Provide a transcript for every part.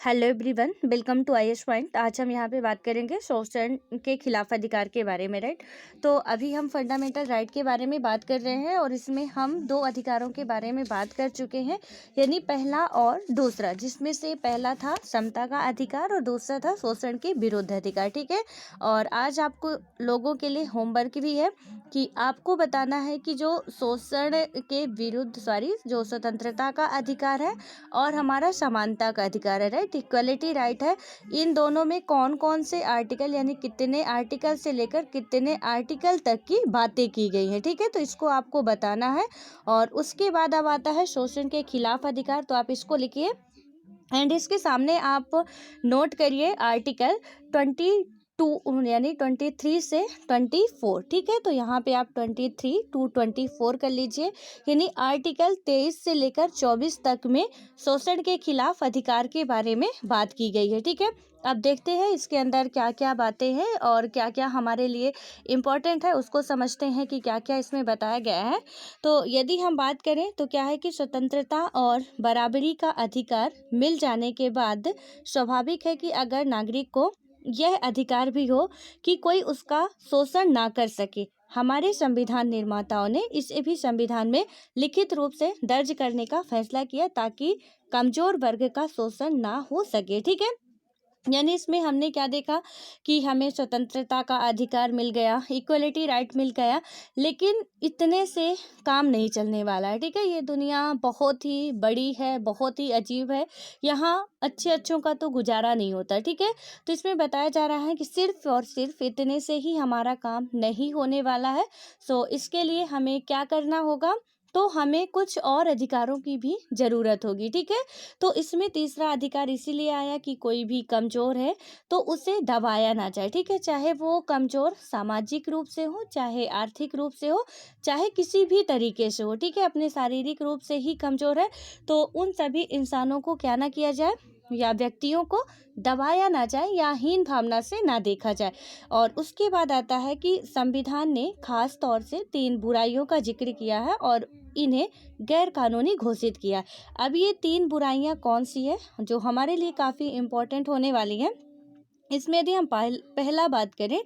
Hello everyone, welcome to IAS point. आज हम यहाँ पे बात करेंगे शोषण के खिलाफ अधिकार के बारे में, राइट। तो अभी हम फंडामेंटल राइट के बारे में बात कर रहे हैं और इसमें हम दो अधिकारों के बारे में बात कर चुके हैं, यानी पहला और दूसरा, जिसमें से पहला था समता का अधिकार और दूसरा था शोषण के विरुद्ध अधिकार, ठीक है। और आज आपको लोगों के लिए होमवर्क भी है कि आपको बताना है कि जो शोषण के विरुद्ध जो स्वतंत्रता का अधिकार है और हमारा समानता का अधिकार है, राइट, इक्वलिटी राइट है, इन दोनों में कौन कौन से आर्टिकल यानी कितने आर्टिकल से लेकर कितने आर्टिकल तक की बातें की गई हैं, ठीक है। तो इसको आपको बताना है। और उसके बाद अब आता है शोषण के खिलाफ अधिकार, तो आप इसको लिखिए एंड इसके सामने आप नोट करिए आर्टिकल 22 यानी 23 से 24, ठीक है। तो यहाँ पे आप 23 to 24 कर लीजिए, यानी आर्टिकल 23 से लेकर 24 तक में शोषण के खिलाफ अधिकार के बारे में बात की गई है, ठीक है। अब देखते हैं इसके अंदर क्या क्या बातें हैं और क्या क्या हमारे लिए इम्पोर्टेंट है, उसको समझते हैं कि क्या क्या इसमें बताया गया है। तो यदि हम बात करें तो क्या है कि स्वतंत्रता और बराबरी का अधिकार मिल जाने के बाद स्वाभाविक है कि अगर नागरिक को यह अधिकार भी हो कि कोई उसका शोषण ना कर सके। हमारे संविधान निर्माताओं ने इसे भी संविधान में लिखित रूप से दर्ज करने का फैसला किया ताकि कमजोर वर्ग का शोषण ना हो सके, ठीक है। यानी इसमें हमने क्या देखा कि हमें स्वतंत्रता का अधिकार मिल गया, इक्वलिटी राइट मिल गया, लेकिन इतने से काम नहीं चलने वाला है, ठीक है। ये दुनिया बहुत ही बड़ी है, बहुत ही अजीब है, यहाँ अच्छों का तो गुजारा नहीं होता, ठीक है। तो इसमें बताया जा रहा है कि सिर्फ और सिर्फ इतने से ही हमारा काम नहीं होने वाला है। सो इसके लिए हमें क्या करना होगा, तो हमें कुछ और अधिकारों की भी ज़रूरत होगी, ठीक है। तो इसमें तीसरा अधिकार इसीलिए आया कि कोई भी कमज़ोर है तो उसे दबाया ना जाए, ठीक है। चाहे वो कमज़ोर सामाजिक रूप से हो, चाहे आर्थिक रूप से हो, चाहे किसी भी तरीके से हो, ठीक है। अपने शारीरिक रूप से ही कमज़ोर है तो उन सभी इंसानों को क्या ना किया जाए या व्यक्तियों को दबाया ना जाए या हीन भावना से ना देखा जाए। और उसके बाद आता है कि संविधान ने खास तौर से 3 बुराइयों का जिक्र किया है और इन्हें गैर कानूनी घोषित किया। अब ये 3 बुराइयां कौन सी है जो हमारे लिए काफ़ी इम्पोर्टेंट होने वाली हैं। इसमें यदि हम पहला बात करें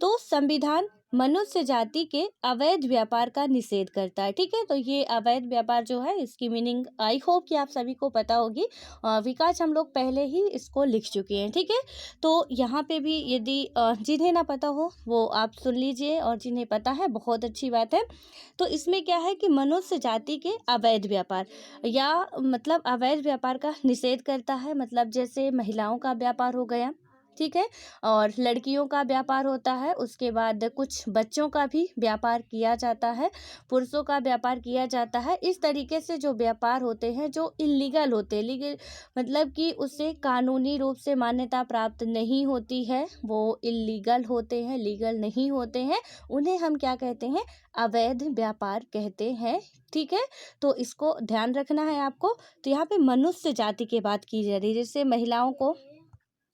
तो संविधान मनुष्य जाति के अवैध व्यापार का निषेध करता है, ठीक है। तो ये अवैध व्यापार जो है इसकी मीनिंग आई होप कि आप सभी को पता होगी, विकास हम लोग पहले ही इसको लिख चुके हैं, ठीक है। तो यहाँ पे भी यदि जिन्हें ना पता हो वो आप सुन लीजिए और जिन्हें पता है बहुत अच्छी बात है। तो इसमें क्या है कि मनुष्य जाति के अवैध व्यापार या मतलब अवैध व्यापार का निषेध करता है, मतलब जैसे महिलाओं का व्यापार हो गया, ठीक है, और लड़कियों का व्यापार होता है, उसके बाद कुछ बच्चों का भी व्यापार किया जाता है, पुरुषों का व्यापार किया जाता है। इस तरीके से जो व्यापार होते हैं जो इलीगल होते हैं, लीगल मतलब कि उससे कानूनी रूप से मान्यता प्राप्त नहीं होती है, वो इलीगल होते हैं, लीगल नहीं होते हैं, उन्हें हम क्या कहते हैं, अवैध व्यापार कहते हैं, ठीक है। तो इसको ध्यान रखना है आपको। तो यहाँ पे मनुष्य जाति की बात की जा रही है, जैसे महिलाओं को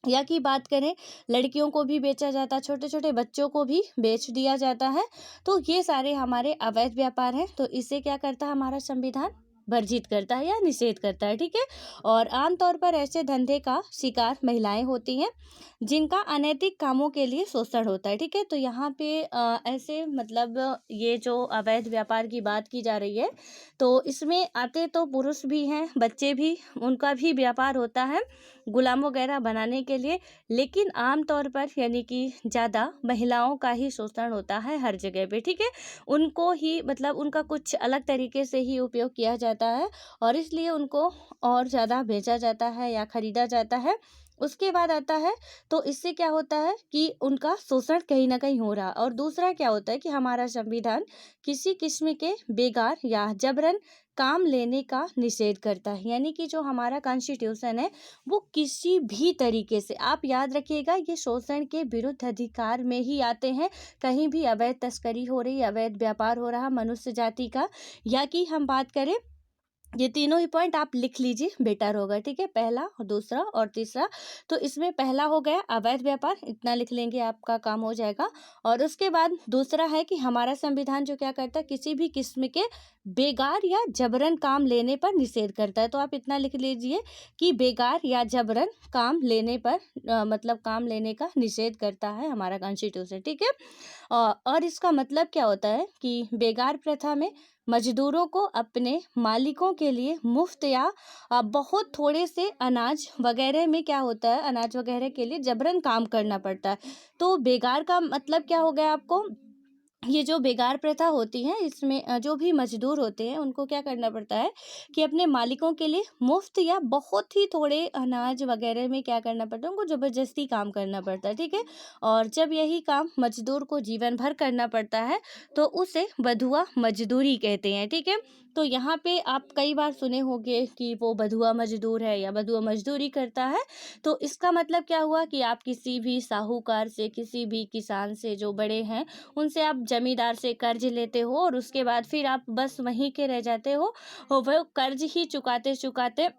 या की बात करें, लड़कियों को भी बेचा जाता है, छोटे छोटे बच्चों को भी बेच दिया जाता है। तो ये सारे हमारे अवैध व्यापार हैं, तो इसे क्या करता है हमारा संविधान, वर्जित करता है या निषेध करता है, ठीक है। और आमतौर पर ऐसे धंधे का शिकार महिलाएं होती हैं जिनका अनैतिक कामों के लिए शोषण होता है, ठीक है। तो यहाँ पे ऐसे मतलब ये जो अवैध व्यापार की बात की जा रही है तो इसमें आते तो पुरुष भी हैं, बच्चे भी, उनका भी व्यापार होता है गुलाम वगैरह बनाने के लिए, लेकिन आमतौर पर यानी कि ज़्यादा महिलाओं का ही शोषण होता है हर जगह पे, ठीक है। उनको ही मतलब उनका कुछ अलग तरीके से ही उपयोग किया जाता है और इसलिए उनको और ज़्यादा बेचा जाता है या खरीदा जाता है। उसके बाद आता है तो इससे क्या होता है कि उनका शोषण कहीं ना कहीं हो रहा। और दूसरा क्या होता है कि हमारा संविधान किसी किस्म के बेगार या जबरन काम लेने का निषेध करता है, यानी कि जो हमारा कॉन्स्टिट्यूशन है वो किसी भी तरीके से, आप याद रखिएगा, ये शोषण के विरुद्ध अधिकार में ही आते हैं। कहीं भी अवैध तस्करी हो रही, अवैध व्यापार हो रहा मनुष्य जाति का, या कि हम बात करें ये तीनों ही पॉइंट आप लिख लीजिए, बेटर होगा, ठीक है। पहला, दूसरा और तीसरा। तो इसमें पहला हो गया अवैध व्यापार, इतना लिख लेंगे, आपका काम हो जाएगा। और उसके बाद दूसरा है कि हमारा संविधान जो क्या करता है, किसी भी किस्म के बेगार या जबरन काम लेने पर निषेध करता है। तो आप इतना लिख लीजिए कि बेगार या जबरन काम लेने पर मतलब काम लेने का निषेध करता है हमारा कॉन्स्टिट्यूशन, ठीक है। और इसका मतलब क्या होता है कि बेगार प्रथा में मजदूरों को अपने मालिकों के लिए मुफ्त या बहुत थोड़े से अनाज वगैरह में क्या होता है, अनाज वगैरह के लिए जबरन काम करना पड़ता है। तो बेगार का मतलब क्या हो गया आपको, ये जो बेगार प्रथा होती है इसमें जो भी मजदूर होते हैं उनको क्या करना पड़ता है कि अपने मालिकों के लिए मुफ्त या बहुत ही थोड़े अनाज वगैरह में क्या करना पड़ता है, उनको ज़बरदस्ती काम करना पड़ता है, ठीक है। और जब यही काम मजदूर को जीवन भर करना पड़ता है तो उसे बंधुआ मजदूरी कहते हैं, ठीक है। तो यहाँ पे आप कई बार सुने होंगे कि वो बंधुआ मजदूर है या बंधुआ मजदूरी करता है। तो इसका मतलब क्या हुआ कि आप किसी भी साहूकार से, किसी भी किसान से जो बड़े हैं, उनसे आप जमींदार से कर्ज लेते हो और उसके बाद फिर आप बस वहीं के रह जाते हो और वो कर्ज ही चुकाते चुकाते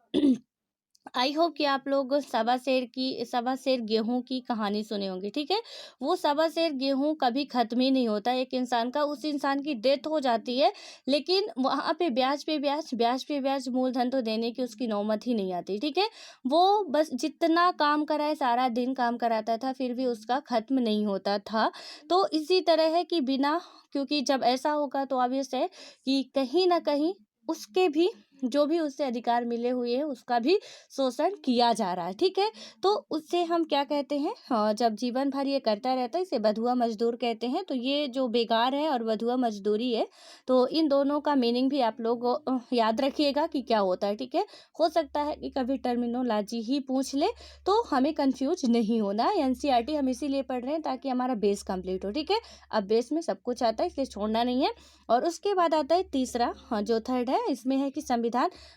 आई होप कि आप लोग सवा सेर गेहूं की कहानी सुने होंगे, ठीक है। वो सवा सेर गेहूं कभी खत्म ही नहीं होता, एक इंसान का, उस इंसान की डेथ हो जाती है, लेकिन वहां पे ब्याज पे ब्याज, ब्याज पे ब्याज, मूलधन तो देने की उसकी नौबत ही नहीं आती, ठीक है। वो बस जितना काम कराए, सारा दिन काम कराता था, फिर भी उसका खत्म नहीं होता था। तो इसी तरह है कि बिना, क्योंकि जब ऐसा होगा तो ऑब्वियस है कि कहीं ना कहीं उसके भी, जो भी उससे अधिकार मिले हुए हैं उसका भी शोषण किया जा रहा है, ठीक है। तो उससे हम क्या कहते हैं, जब जीवन भर ये करता रहता है, इसे बंधुआ मजदूर कहते हैं। तो ये जो बेगार है और बंधुआ मजदूरी है, तो इन दोनों का मीनिंग भी आप लोग याद रखिएगा कि क्या होता है, ठीक है। हो सकता है कि कभी टर्मिनोलॉजी ही पूछ ले तो हमें कंफ्यूज नहीं होना। एनसीईआरटी हम इसीलिए पढ़ रहे हैं ताकि हमारा बेस कंप्लीट हो, ठीक है। अब बेस में सब कुछ आता है, इसलिए छोड़ना नहीं है। और उसके बाद आता है तीसरा, जो थर्ड है, इसमें है कि संविधान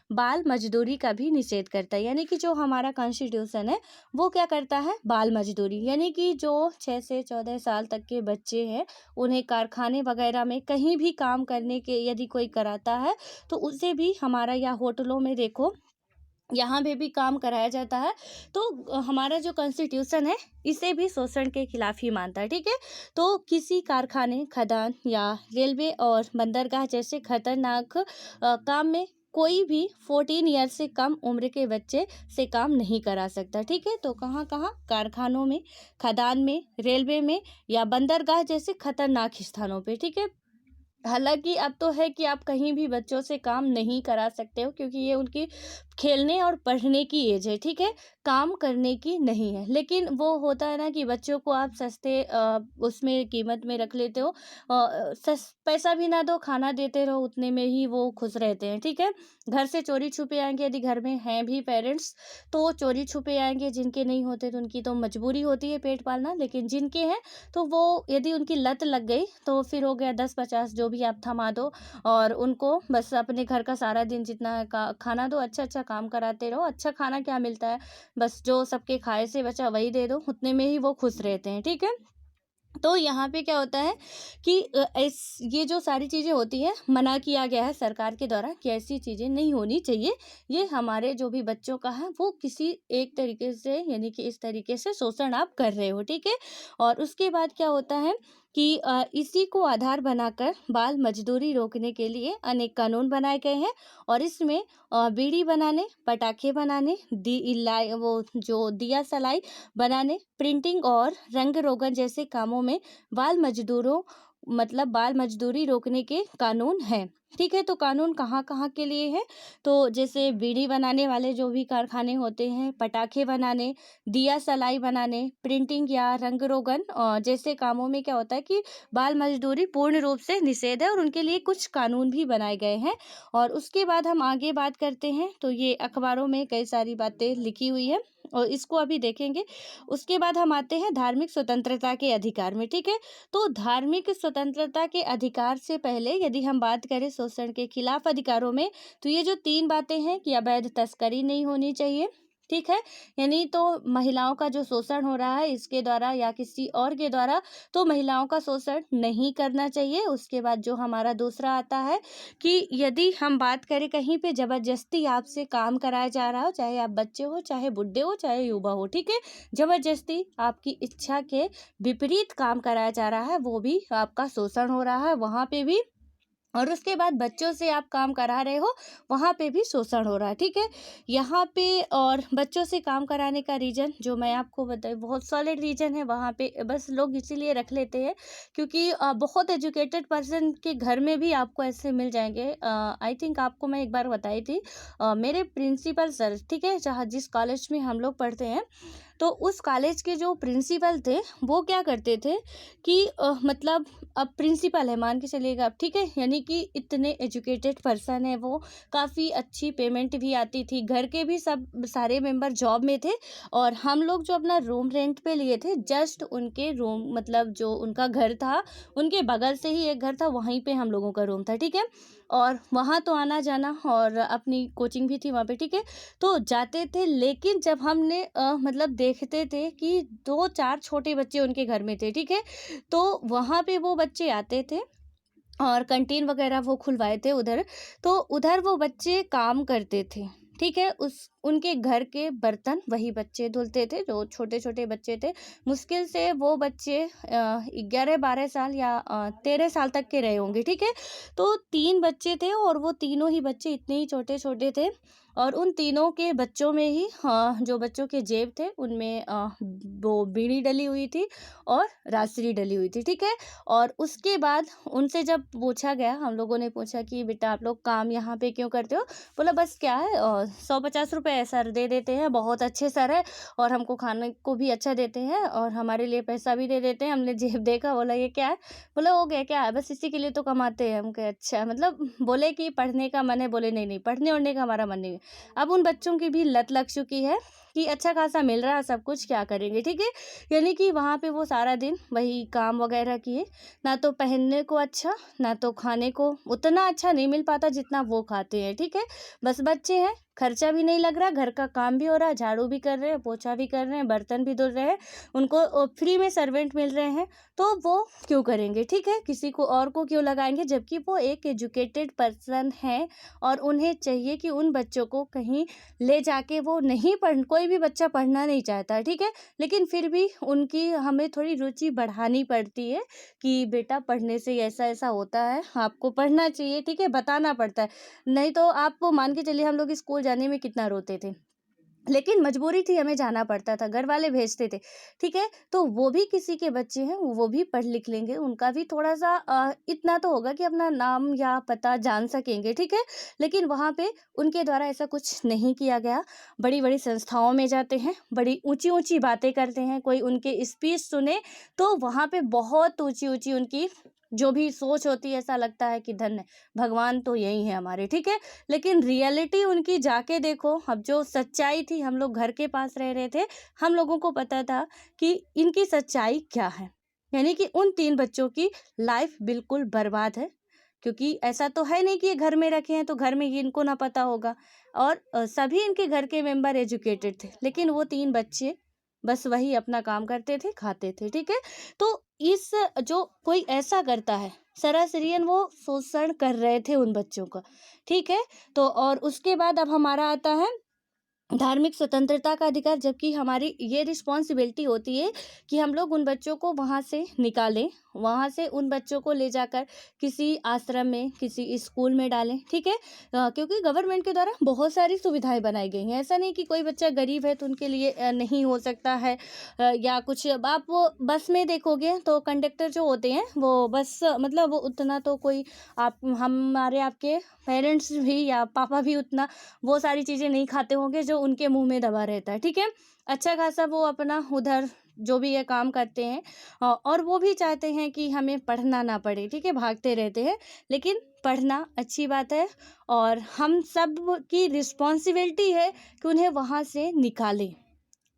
बाल मजदूरी का भी निषेध करता है। यानी कि जो हमारा कॉन्स्टिट्यूशन है वो क्या करता है, बाल मजदूरी, यानी कि जो 6 से 14 साल तक के बच्चे हैं उन्हें कारखाने वगैरह में कहीं भी काम करने के यदि कोई कराता है तो उसे भी हमारा, या होटलों में देखो, यहाँ पे भी काम कराया जाता है। तो हमारा जो कॉन्स्टिट्यूशन है इसे भी शोषण के खिलाफ ही मानता है, ठीक है। तो किसी कारखाने, खदान या रेलवे और बंदरगाह जैसे खतरनाक काम में कोई भी 14 ईयर से कम उम्र के बच्चे से काम नहीं करा सकता, ठीक है। तो कहाँ कहाँ, कारखानों में, खदान में, रेलवे में या बंदरगाह जैसे खतरनाक स्थानों पे, ठीक है। हालांकि अब तो है कि आप कहीं भी बच्चों से काम नहीं करा सकते हो, क्योंकि ये उनकी खेलने और पढ़ने की एज है, ठीक है, काम करने की नहीं है। लेकिन वो होता है ना कि बच्चों को आप सस्ते उसमें कीमत में रख लेते हो, पैसा भी ना दो, खाना देते रहो, उतने में ही वो खुश रहते हैं, ठीक है। घर से चोरी छुपे आएंगे, यदि घर में हैं भी पेरेंट्स तो चोरी छुपे आएंगे, जिनके नहीं होते तो उनकी तो मजबूरी होती है पेट पालना, लेकिन जिनके हैं तो वो, यदि उनकी लत लग गई तो फिर हो गया 10-50 जो भी आप थमा दो और उनको बस अपने घर का सारा दिन जितना है खाना दो, अच्छा अच्छा काम कराते रहो। अच्छा खाना क्या मिलता है, बस जो सबके खाए से बचा वही दे दो, उतने में ही वो खुश रहते हैं, ठीक है। तो यहाँ पे क्या होता है कि ये जो सारी चीज़ें होती हैं, मना किया गया है सरकार के द्वारा कि ऐसी चीज़ें नहीं होनी चाहिए। ये हमारे जो भी बच्चों का है वो किसी एक तरीके से, यानी कि इस तरीके से शोषण आप कर रहे हो, ठीक है। और उसके बाद क्या होता है कि इसी को आधार बनाकर बाल मजदूरी रोकने के लिए अनेक कानून बनाए गए हैं। और इसमें बीड़ी बनाने, पटाखे बनाने, वो जो दिया सलाई बनाने, प्रिंटिंग और रंग रोगन जैसे कामों में बाल मजदूरी रोकने के कानून हैं, ठीक है। तो कानून कहाँ कहाँ के लिए है, तो जैसे बीड़ी बनाने वाले जो भी कारखाने होते हैं, पटाखे बनाने, दिया सलाई बनाने, प्रिंटिंग या रंग रोगन जैसे कामों में क्या होता है कि बाल मजदूरी पूर्ण रूप से निषेध है और उनके लिए कुछ कानून भी बनाए गए हैं। और उसके बाद हम आगे बात करते हैं, तो ये अखबारों में कई सारी बातें लिखी हुई है और इसको अभी देखेंगे। उसके बाद हम आते हैं धार्मिक स्वतंत्रता के अधिकार में, ठीक है। तो धार्मिक स्वतंत्रता के अधिकार से पहले यदि हम बात करें शोषण के खिलाफ अधिकारों में, तो ये जो 3 बातें हैं कि अवैध तस्करी नहीं होनी चाहिए, ठीक है। यानी तो महिलाओं का जो शोषण हो रहा है इसके द्वारा या किसी और के द्वारा, तो महिलाओं का शोषण नहीं करना चाहिए। उसके बाद जो हमारा दूसरा आता है कि यदि हम बात करें कहीं पे ज़बरदस्ती आपसे काम कराया जा रहा हो, चाहे आप बच्चे हो, चाहे बुढ़े हो, चाहे युवा हो, ठीक है, ज़बरदस्ती आपकी इच्छा के विपरीत काम कराया जा रहा है, वो भी आपका शोषण हो रहा है, वहाँ पे भी। और उसके बाद बच्चों से आप काम करा रहे हो, वहाँ पे भी शोषण हो रहा है, ठीक है। यहाँ पे और बच्चों से काम कराने का रीज़न जो मैं आपको बताई, बहुत सॉलिड रीज़न है वहाँ पे, बस लोग इसीलिए रख लेते हैं क्योंकि बहुत एजुकेटेड पर्सन के घर में भी आपको ऐसे मिल जाएंगे। आई थिंक आपको मैं एक बार बताई थी, मेरे प्रिंसिपल सर, ठीक है, जहाँ जिस कॉलेज में हम लोग पढ़ते हैं, तो उस कॉलेज के जो प्रिंसिपल थे वो क्या करते थे कि मतलब अब प्रिंसिपल है मान के चलिएगा आप, ठीक है, यानी कि इतने एजुकेटेड पर्सन है वो, काफ़ी अच्छी पेमेंट भी आती थी, घर के भी सब सारे मेंबर जॉब में थे। और हम लोग जो अपना रूम रेंट पे लिए थे, जस्ट उनके रूम मतलब जो उनका घर था उनके बगल से ही एक घर था, वहीं पे हम लोगों का रूम था, ठीक है। और वहाँ तो आना जाना और अपनी कोचिंग भी थी वहाँ पे, ठीक है, तो जाते थे। लेकिन जब हमने मतलब देखते थे कि 2-4 छोटे बच्चे उनके घर में थे, ठीक है, तो वहाँ पे वो बच्चे आते थे और कैंटीन वगैरह वो खुलवाए थे उधर, तो उधर वो बच्चे काम करते थे, ठीक है। उस उनके घर के बर्तन वही बच्चे धुलते थे जो छोटे छोटे बच्चे थे। मुश्किल से वो बच्चे 11-12 साल या 13 साल तक के रहे होंगे, ठीक है। तो 3 बच्चे थे और वो तीनों ही बच्चे इतने ही छोटे छोटे थे। और उन तीनों के बच्चों में ही जो बच्चों के जेब थे उनमें वो बीड़ी डली हुई थी और राजश्री डली हुई थी, ठीक है। और उसके बाद उनसे जब पूछा गया, हम लोगों ने पूछा कि बेटा आप लोग काम यहाँ पे क्यों करते हो, बोला बस क्या है 150 रुपये सर दे देते हैं, बहुत अच्छे सर है और हमको खाने को भी अच्छा देते हैं और हमारे लिए पैसा भी दे देते हैं। हमने जेब देखा, बोला ये क्या है, बोला हो गया क्या है, बस इसी के लिए तो कमाते हैं हम। कहे अच्छा, मतलब बोले कि पढ़ने का मन है, बोले नहीं नहीं पढ़ने ओढ़ने का हमारा मन नहीं है। अब उन बच्चों की भी लत लग चुकी है कि अच्छा खासा मिल रहा है सब कुछ, क्या करेंगे, ठीक है। यानी कि वहाँ पे वो सारा दिन वही काम वगैरह किए, ना तो पहनने को अच्छा, ना तो खाने को उतना अच्छा नहीं मिल पाता जितना वो खाते हैं, ठीक है। बस बच्चे हैं, खर्चा भी नहीं लग रहा, घर का काम भी हो रहा है, झाड़ू भी कर रहे हैं, पोछा भी कर रहे हैं, बर्तन भी धुल रहे हैं, उनको फ्री में सर्वेंट मिल रहे हैं, तो वो क्यों करेंगे, ठीक है, किसी को और को क्यों लगाएंगे, जबकि वो एक एजुकेटेड पर्सन है और उन्हें चाहिए कि उन बच्चों को कहीं ले जाके, वो नहीं पढ़, कोई भी बच्चा पढ़ना नहीं चाहता है, ठीक है, लेकिन फिर भी उनकी हमें थोड़ी रुचि बढ़ानी पड़ती है कि बेटा पढ़ने से ऐसा ऐसा होता है, आपको पढ़ना चाहिए, ठीक है, बताना पड़ता है। नहीं तो आप मान के चलिए हम लोग स्कूल जाने में कितना रोते थे, लेकिन मजबूरी थी, हमें जाना पड़ता था, घर वाले भेजते थे, ठीक है। तो वो भी किसी के बच्चे हैं, वो भी पढ़ लिख लेंगे, उनका भी थोड़ा सा इतना तो होगा कि अपना नाम या पता जान सकेंगे, ठीक है। लेकिन वहाँ पे उनके द्वारा ऐसा कुछ नहीं किया गया। बड़ी बड़ी संस्थाओं में जाते हैं, बड़ी ऊंची ऊंची बातें करते हैं, कोई उनके स्पीच सुने तो वहाँ पे बहुत ऊंची ऊंची उनकी जो भी सोच होती है, ऐसा लगता है कि धन्य भगवान तो यही है हमारे, ठीक है। लेकिन रियलिटी उनकी जाके देखो, अब जो सच्चाई थी, हम लोग घर के पास रह रहे थे, हम लोगों को पता था कि इनकी सच्चाई क्या है। यानी कि उन 3 बच्चों की लाइफ बिल्कुल बर्बाद है, क्योंकि ऐसा तो है नहीं कि ये घर में रखे हैं तो घर में ये इनको ना पता होगा। और सभी इनके घर के मेंबर एजुकेटेड थे, लेकिन वो 3 बच्चे बस वही अपना काम करते थे, खाते थे, ठीक है। तो इस जो कोई ऐसा करता है, सरासरियन वो शोषण कर रहे थे उन बच्चों का, ठीक है। तो और उसके बाद अब हमारा आता है धार्मिक स्वतंत्रता का अधिकार, जबकि हमारी ये रिस्पॉन्सिबिलिटी होती है कि हम लोग उन बच्चों को वहाँ से निकालें, वहाँ से उन बच्चों को ले जाकर किसी आश्रम में, किसी स्कूल में डालें, ठीक है। क्योंकि गवर्नमेंट के द्वारा बहुत सारी सुविधाएं बनाई गई हैं, ऐसा नहीं कि कोई बच्चा गरीब है तो उनके लिए नहीं हो सकता है। या कुछ अब आप वो बस में देखोगे तो कंडक्टर जो होते हैं वो बस मतलब वो उतना तो कोई, आप हमारे आपके पेरेंट्स भी या पापा भी उतना वो सारी चीज़ें नहीं खाते होंगे जो उनके मुंह में दबा रहता है, ठीक है। अच्छा खासा वो अपना उधर जो भी ये काम करते हैं और वो भी चाहते हैं कि हमें पढ़ना ना पड़े, ठीक है, भागते रहते हैं। लेकिन पढ़ना अच्छी बात है और हम सब की रिस्पॉन्सिबिलिटी है कि उन्हें वहाँ से निकालें।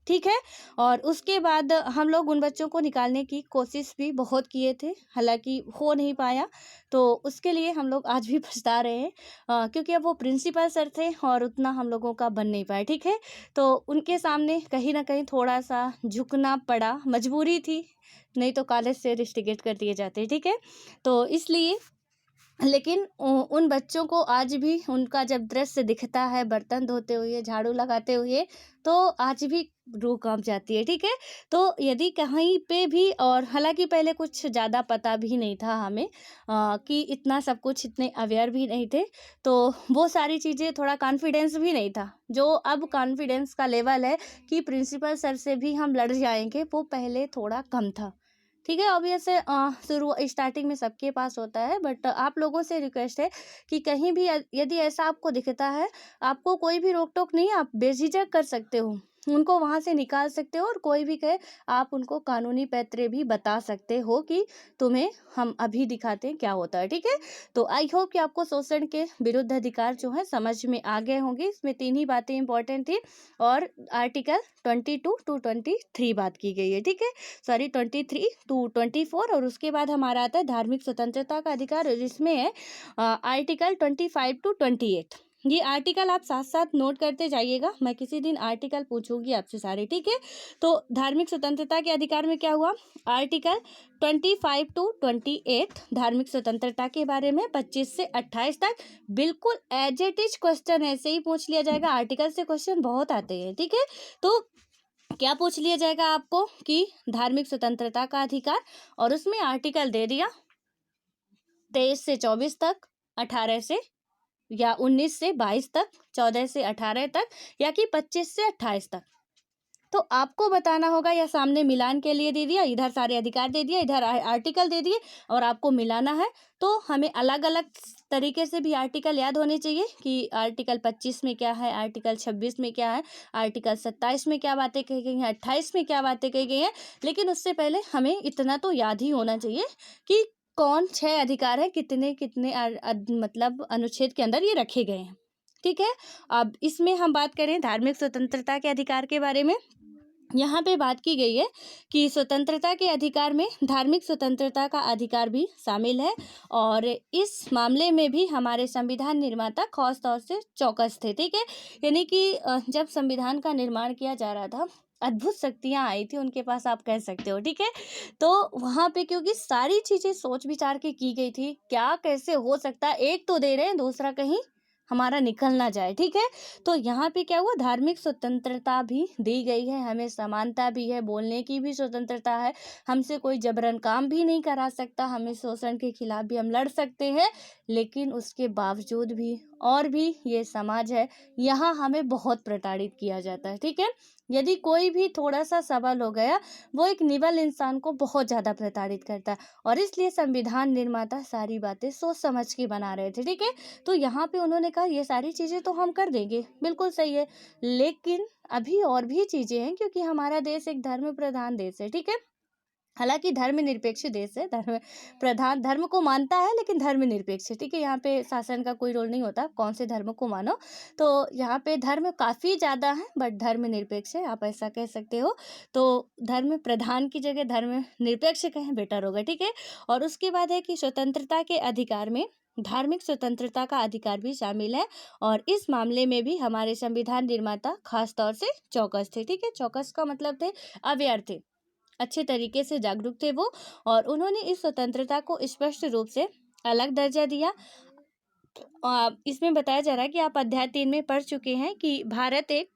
ठीक है। और उसके बाद हम लोग उन बच्चों को निकालने की कोशिश भी बहुत किए थे, हालाँकि हो नहीं पाया। तो उसके लिए हम लोग आज भी पछता रहे हैं, क्योंकि अब वो प्रिंसिपल सर थे और उतना हम लोगों का बन नहीं पाया, ठीक है। तो उनके सामने कहीं न कहीं थोड़ा-सा झुकना पड़ा, मजबूरी थी, नहीं तो कॉलेज से रिस्ट्रिकेट कर दिए जाते, ठीक है। तो इसलिए लेकिन उन बच्चों को आज भी उनका जब दृश्य दिखता है बर्तन धोते हुए, झाड़ू लगाते हुए, तो आज भी रूह काँप जाती है, ठीक है? तो यदि कहीं पे भी, और हालाँकि पहले कुछ ज़्यादा पता भी नहीं था हमें, कि इतना सब कुछ इतने अवेयर भी नहीं थे, तो वो सारी चीज़ें, थोड़ा कॉन्फिडेंस भी नहीं था। जो अब कॉन्फिडेंस का लेवल है कि प्रिंसिपल सर से भी हम लड़ जाएँगे, वो पहले थोड़ा कम था। ठीक है, ऑब्वियस है, शुरू स्टार्टिंग में सबके पास होता है, बट आप लोगों से रिक्वेस्ट है कि कहीं भी यदि ऐसा आपको दिखता है, आपको कोई भी रोक-टोक नहीं है, आप बेझिझक कर सकते हो। उनको वहाँ से निकाल सकते हो, और कोई भी कहे, आप उनको कानूनी पैतरे भी बता सकते हो कि तुम्हें हम अभी दिखाते हैं क्या होता है, ठीक है? तो आई होप कि आपको शोषण के विरुद्ध अधिकार जो है समझ में आ गए होंगे। इसमें 3 ही बातें इम्पोर्टेंट थी, और आर्टिकल 22 टू 23 बात की गई है, ठीक है? सॉरी, 23 टू 24, और उसके बाद हमारा आता है धार्मिक स्वतंत्रता का अधिकार, जिसमें है आर्टिकल 25 टू 28। ये आर्टिकल आप साथ साथ नोट करते जाइएगा, मैं किसी दिन आर्टिकल पूछूंगी आपसे सारे, ठीक है। तो धार्मिक स्वतंत्रता के अधिकार में क्या हुआ, आर्टिकल 25 टू 28 धार्मिक स्वतंत्रता के बारे में 25 से 28 तक, बिल्कुल एज इट इज क्वेश्चन ऐसे ही पूछ लिया जाएगा। आर्टिकल से क्वेश्चन बहुत आते हैं, ठीक है। तो क्या पूछ लिया जाएगा आपको कि धार्मिक स्वतंत्रता का अधिकार, और उसमें आर्टिकल दे दिया 23 से 24 तक, 18 से या 19 से 22 तक, 14 से 18 तक, या कि 25 से 28 तक। तो आपको बताना होगा, या सामने मिलान के लिए दे दिया, इधर सारे अधिकार दे दिए, इधर आर्टिकल दे दिए, और आपको मिलाना है। तो हमें अलग अलग तरीके से भी आर्टिकल याद होने चाहिए कि आर्टिकल 25 में क्या है, आर्टिकल 26 में क्या है, आर्टिकल 27 में क्या बातें कही गई हैं, 28 में क्या बातें कही गई हैं। लेकिन उससे पहले हमें इतना तो याद ही होना चाहिए कि कौन 6 अधिकार है, कितने कितने मतलब अनुच्छेद के अंदर ये रखे गए हैं, ठीक है। अब इसमें हम बात करें धार्मिक स्वतंत्रता के अधिकार के बारे में। यहाँ पे बात की गई है कि स्वतंत्रता के अधिकार में धार्मिक स्वतंत्रता का अधिकार भी शामिल है, और इस मामले में भी हमारे संविधान निर्माता खास तौर से चौकस थे, ठीक है। यानी कि जब संविधान का निर्माण किया जा रहा था, अद्भुत शक्तियाँ आई थी उनके पास, आप कह सकते हो, ठीक है। तो वहाँ पे क्योंकि सारी चीज़ें सोच विचार के की गई थी, क्या कैसे हो सकता है, एक तो दे रहे हैं, दूसरा कहीं हमारा निकल ना जाए, ठीक है। तो यहाँ पे क्या हुआ, धार्मिक स्वतंत्रता भी दी गई है, हमें समानता भी है, बोलने की भी स्वतंत्रता है, हमसे कोई जबरन काम भी नहीं करा सकता, हमें शोषण के खिलाफ भी हम लड़ सकते हैं। लेकिन उसके बावजूद भी, और भी ये समाज है, यहाँ हमें बहुत प्रताड़ित किया जाता है, ठीक है। यदि कोई भी थोड़ा सा सबल हो गया, वो एक निबल इंसान को बहुत ज़्यादा प्रताड़ित करता है, और इसलिए संविधान निर्माता सारी बातें सोच समझ के बना रहे थे, ठीक है। तो यहाँ पे उन्होंने कहा ये सारी चीज़ें तो हम कर देंगे, बिल्कुल सही है, लेकिन अभी और भी चीज़ें हैं, क्योंकि हमारा देश एक धर्म प्रधान देश है, ठीक है। हालांकि धर्मनिरपेक्ष देश है, धर्म प्रधान, धर्म को मानता है लेकिन धर्मनिरपेक्ष है, ठीक है। यहाँ पे शासन का कोई रोल नहीं होता, कौन से धर्म को मानो। तो यहाँ पे धर्म काफ़ी ज़्यादा है, बट धर्मनिरपेक्ष है, आप ऐसा कह सकते हो। तो धर्म प्रधान की जगह धर्म निरपेक्ष कहें, बेटर होगा, ठीक है। और उसके बाद है कि स्वतंत्रता के अधिकार में धार्मिक स्वतंत्रता का अधिकार भी शामिल है, और इस मामले में भी हमारे संविधान निर्माता खास तौर से चौकस थे, ठीक है। चौकस का मतलब थे अवेयर थे, अच्छे तरीके से जागरूक थे वो, और उन्होंने इस स्वतंत्रता को स्पष्ट रूप से अलग दर्जा दिया। इसमें बताया जा रहा है कि आप अध्याय 3 में पढ़ चुके हैं कि भारत एक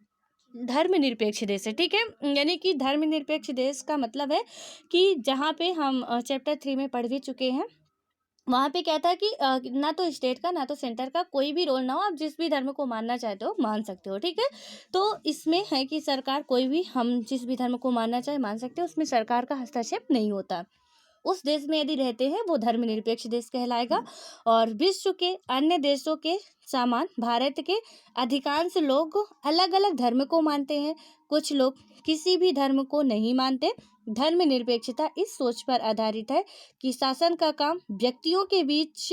धर्मनिरपेक्ष देश है, ठीक है। यानी कि धर्मनिरपेक्ष देश का मतलब है कि जहाँ पे हम चैप्टर 3 में पढ़ भी चुके हैं, वहाँ पे क्या था कि ना तो स्टेट का ना तो सेंटर का कोई भी रोल ना हो, आप जिस भी धर्म को मानना चाहते हो मान सकते हो, ठीक है। तो इसमें है कि सरकार कोई भी, हम जिस भी धर्म को मानना चाहे मान सकते हो, उसमें सरकार का हस्तक्षेप नहीं होता। उस देश में यदि रहते हैं वो धर्मनिरपेक्ष देश कहलाएगा। और विश्व के अन्य देशों के समान भारत के अधिकांश लोग अलग अलग धर्म को मानते हैं, कुछ लोग किसी भी धर्म को नहीं मानते। धर्मनिरपेक्षता इस सोच पर आधारित है कि शासन का काम व्यक्तियों के बीच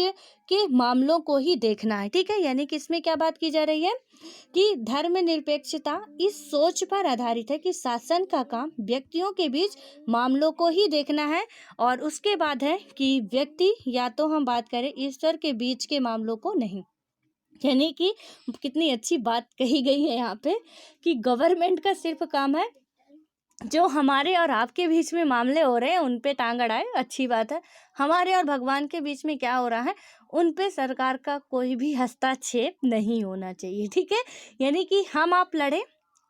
के मामलों को ही देखना है। ठीक है, यानी कि इसमें क्या बात की जा रही है कि धर्मनिरपेक्षता इस सोच पर आधारित है कि शासन का काम व्यक्तियों के बीच मामलों को ही देखना है, और उसके बाद है कि व्यक्ति या तो हम बात करें ईश्वर के बीच के मामलों को नहीं। यानी कि कितनी अच्छी बात कही गई है यहाँ पे कि गवर्नमेंट का सिर्फ काम है जो हमारे और आपके बीच में मामले हो रहे हैं उन पे टांग अड़ाए, अच्छी बात है। हमारे और भगवान के बीच में क्या हो रहा है उन पे सरकार का कोई भी हस्तक्षेप नहीं होना चाहिए। ठीक है, यानी कि हम आप लड़े,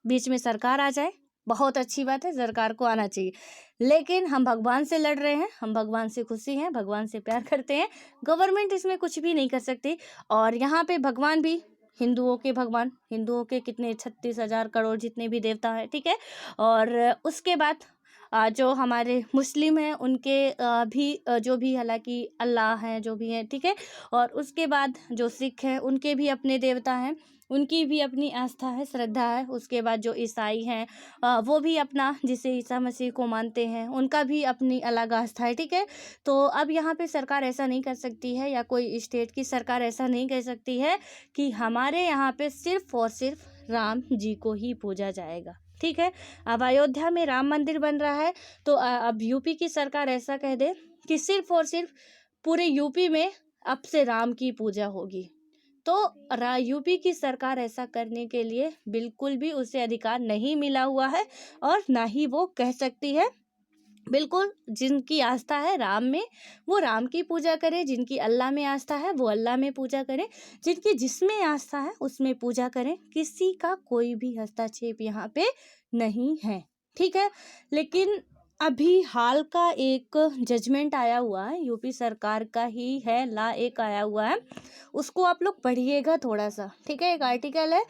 बीच में सरकार आ जाए, बहुत अच्छी बात है, सरकार को आना चाहिए। लेकिन हम भगवान से लड़ रहे हैं, हम भगवान से खुशी हैं, भगवान से प्यार करते हैं, गवर्नमेंट इसमें कुछ भी नहीं कर सकती। और यहाँ पे भगवान भी हिंदुओं के भगवान, हिंदुओं के कितने 36,000 करोड़ जितने भी देवता हैं। ठीक है, और उसके बाद जो हमारे मुस्लिम हैं उनके भी जो भी हालांकि अल्लाह हैं जो भी हैं। ठीक है, और उसके बाद जो सिख हैं उनके भी अपने देवता हैं, उनकी भी अपनी आस्था है, श्रद्धा है। उसके बाद जो ईसाई हैं वो भी अपना जिसे ईसा मसीह को मानते हैं उनका भी अपनी अलग आस्था है। ठीक है, तो अब यहाँ पे सरकार ऐसा नहीं कर सकती है, या कोई स्टेट की सरकार ऐसा नहीं कह सकती है कि हमारे यहाँ पे सिर्फ और सिर्फ राम जी को ही पूजा जाएगा। ठीक है, अब अयोध्या में राम मंदिर बन रहा है, तो अब यूपी की सरकार ऐसा कह दे कि सिर्फ और सिर्फ पूरे यूपी में अब से राम की पूजा होगी, तो यूपी की सरकार ऐसा करने के लिए बिल्कुल भी उसे अधिकार नहीं मिला हुआ है, और ना ही वो कह सकती है। बिल्कुल, जिनकी आस्था है राम में वो राम की पूजा करें, जिनकी अल्लाह में आस्था है वो अल्लाह में पूजा करें, जिनकी जिसमें आस्था है उसमें पूजा करें, किसी का कोई भी हस्तक्षेप यहाँ पे नहीं है। ठीक है, लेकिन अभी हाल का एक जजमेंट आया हुआ है, यूपी सरकार का ही है, ला एक आया हुआ है, उसको आप लोग पढ़िएगा थोड़ा सा। ठीक है, एक आर्टिकल है,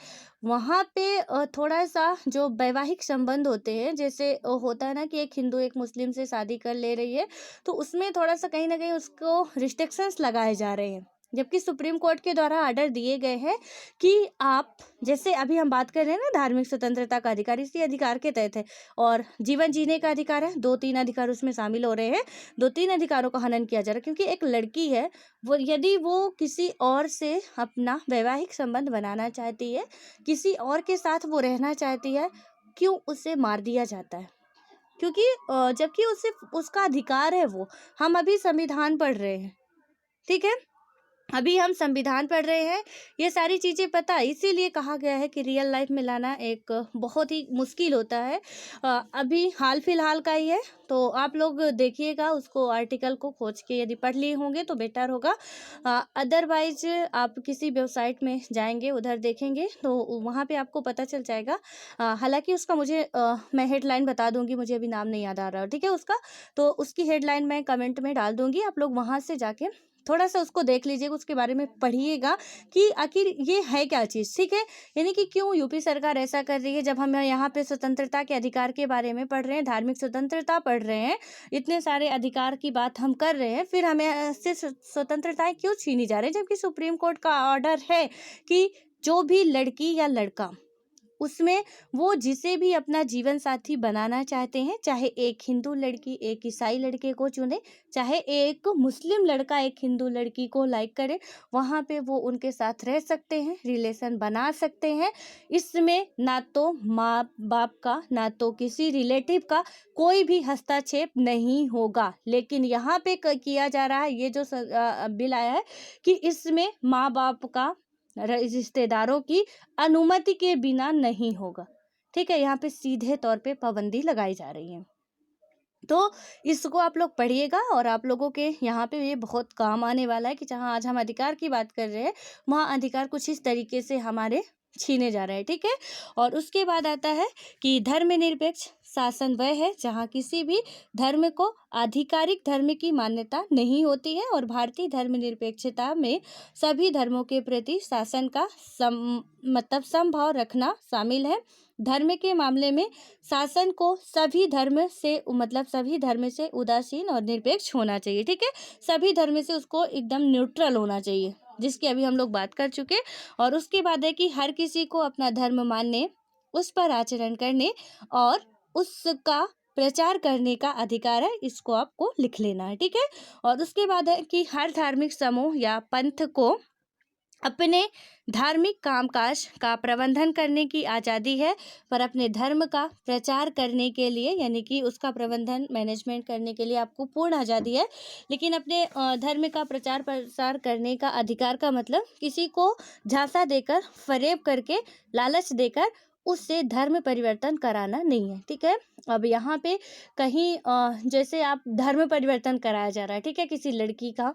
वहाँ पे थोड़ा सा जो वैवाहिक संबंध होते हैं, जैसे होता है ना कि एक हिंदू एक मुस्लिम से शादी कर ले रही है, तो उसमें थोड़ा सा कहीं ना कहीं उसको रिस्ट्रिक्शंस लगाए जा रहे हैं, जबकि सुप्रीम कोर्ट के द्वारा आर्डर दिए गए हैं कि आप, जैसे अभी हम बात कर रहे हैं ना धार्मिक स्वतंत्रता का अधिकार, इसी अधिकार के तहत है, और जीवन जीने का अधिकार है, 2-3 अधिकार उसमें शामिल हो रहे हैं, 2-3 अधिकारों का हनन किया जा रहा है। क्योंकि एक लड़की है, वो यदि वो किसी और से अपना वैवाहिक संबंध बनाना चाहती है, किसी और के साथ वो रहना चाहती है, क्यों उसे मार दिया जाता है? क्योंकि जबकि उसे उसका अधिकार है। वो हम अभी संविधान पढ़ रहे हैं। ठीक है, अभी हम संविधान पढ़ रहे हैं, ये सारी चीज़ें पता इसीलिए कहा गया है कि रियल लाइफ में लाना एक बहुत ही मुश्किल होता है। अभी हाल फिलहाल का ही है, तो आप लोग देखिएगा उसको, आर्टिकल को खोज के यदि पढ़ लिए होंगे तो बेटर होगा। अदरवाइज आप किसी वेबसाइट में जाएंगे, उधर देखेंगे तो वहाँ पे आपको पता चल जाएगा। हालांकि उसका मुझे मैं हेडलाइन बता दूंगी, मुझे अभी नाम नहीं याद आ रहा है। ठीक है, उसका तो उसकी हेडलाइन मैं कमेंट में डाल दूंगी, आप लोग वहाँ से जाके थोड़ा सा उसको देख लीजिएगा, उसके बारे में पढ़िएगा कि आखिर ये है क्या चीज़। ठीक है, यानी कि क्यों यूपी सरकार ऐसा कर रही है, जब हम यहाँ पे स्वतंत्रता के अधिकार के बारे में पढ़ रहे हैं, धार्मिक स्वतंत्रता पढ़ रहे हैं, इतने सारे अधिकार की बात हम कर रहे हैं, फिर हमें से स्वतंत्रताएं क्यों छीनी जा रही है, जबकि सुप्रीम कोर्ट का ऑर्डर है कि जो भी लड़की या लड़का उसमें वो जिसे भी अपना जीवन साथी बनाना चाहते हैं, चाहे एक हिंदू लड़की एक ईसाई लड़के को चुने, चाहे एक मुस्लिम लड़का एक हिंदू लड़की को लाइक करे, वहाँ पे वो उनके साथ रह सकते हैं, रिलेशन बना सकते हैं। इसमें ना तो माँ बाप का ना तो किसी रिलेटिव का कोई भी हस्तक्षेप नहीं होगा। लेकिन यहाँ पे किया जा रहा है, ये जो बिल आया है कि इसमें माँ बाप का रिश्तेदारों की अनुमति के बिना नहीं होगा। ठीक है, यहाँ पे सीधे तौर पे पाबंदी लगाई जा रही है, तो इसको आप लोग पढ़िएगा, और आप लोगों के यहाँ पे ये बहुत काम आने वाला है कि जहाँ आज हम अधिकार की बात कर रहे हैं, वहाँ अधिकार कुछ इस तरीके से हमारे छीने जा रहे हैं। ठीक है, और उसके बाद आता है कि धर्मनिरपेक्ष शासन वह है जहाँ किसी भी धर्म को आधिकारिक धर्म की मान्यता नहीं होती है, और भारतीय धर्मनिरपेक्षता में सभी धर्मों के प्रति शासन का समभाव रखना शामिल है। धर्म के मामले में शासन को सभी धर्म से उदासीन और निरपेक्ष होना चाहिए। ठीक है, सभी धर्म से उसको एकदम न्यूट्रल होना चाहिए, जिसकी अभी हम लोग बात कर चुके। और उसके बाद है कि हर किसी को अपना धर्म मानने, उस पर आचरण करने और उसका प्रचार करने का अधिकार है, इसको आपको लिख लेना है, ठीक है। और उसके बाद है कि हर धार्मिक समूह या पंथ को अपने धार्मिक कामकाज का प्रबंधन करने की आज़ादी है, पर अपने धर्म का प्रचार करने के लिए यानी कि उसका प्रबंधन मैनेजमेंट करने के लिए आपको पूर्ण आज़ादी है। लेकिन अपने धर्म का प्रचार प्रसार करने का अधिकार का मतलब किसी को झांसा देकर, फरेब करके, लालच देकर उससे धर्म परिवर्तन कराना नहीं है, ठीक है। अब यहाँ पे कहीं जैसे आप धर्म परिवर्तन कराया जा रहा है, ठीक है, किसी लड़की का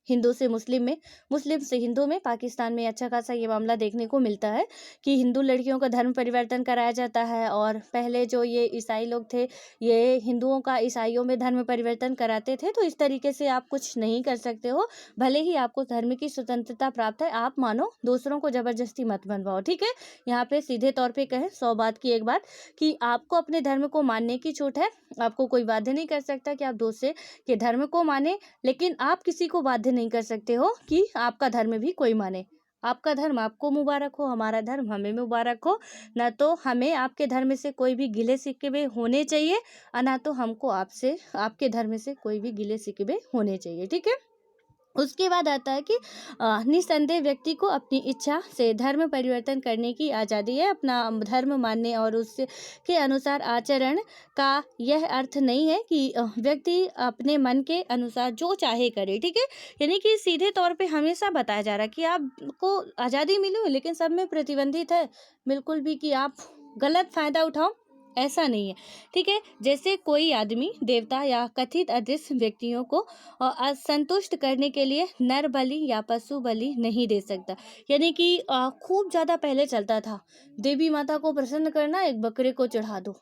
हिंदू से मुस्लिम में, मुस्लिम से हिंदू में, पाकिस्तान में अच्छा खासा ये मामला देखने को मिलता है कि हिंदू लड़कियों का धर्म परिवर्तन कराया जाता है। और पहले जो ये ईसाई लोग थे, ये हिंदुओं का ईसाइयों में धर्म परिवर्तन कराते थे। तो इस तरीके से आप कुछ नहीं कर सकते हो, भले ही आपको धर्म की स्वतंत्रता प्राप्त है, आप मानो, दूसरों को जबरदस्ती मत बनवाओ, ठीक है। यहाँ पे सीधे तौर पे कहें 100 बात की एक बात कि आपको अपने धर्म को मानने की छूट है, आपको कोई बाध्य नहीं कर सकता कि आप दूसरे के धर्म को माने, लेकिन आप किसी को बाध्य नहीं कर सकते हो कि आपका धर्म भी कोई माने। आपका धर्म आपको मुबारक हो, हमारा धर्म हमें मुबारक हो। ना तो हमें आपके धर्म से कोई भी गिले शिकवे होने चाहिए और ना तो हमको आपसे, आपके धर्म से कोई भी गिले शिकवे होने चाहिए, ठीक है। उसके बाद आता है कि निस्संदेह व्यक्ति को अपनी इच्छा से धर्म परिवर्तन करने की आज़ादी है। अपना धर्म मानने और उसके के अनुसार आचरण का यह अर्थ नहीं है कि व्यक्ति अपने मन के अनुसार जो चाहे करे, ठीक है। यानी कि सीधे तौर पे हमेशा बताया जा रहा है कि आपको आज़ादी मिली हुई, लेकिन सब में प्रतिबंधित है, बिल्कुल भी कि आप गलत फ़ायदा उठाओ, ऐसा नहीं है, ठीक है। जैसे कोई आदमी देवता या कथित अदृश्य व्यक्तियों को असंतुष्ट करने के लिए नर बलि या पशु बलि नहीं दे सकता। यानी कि खूब ज़्यादा पहले चलता था, देवी माता को प्रसन्न करना, एक बकरे को चढ़ा दो,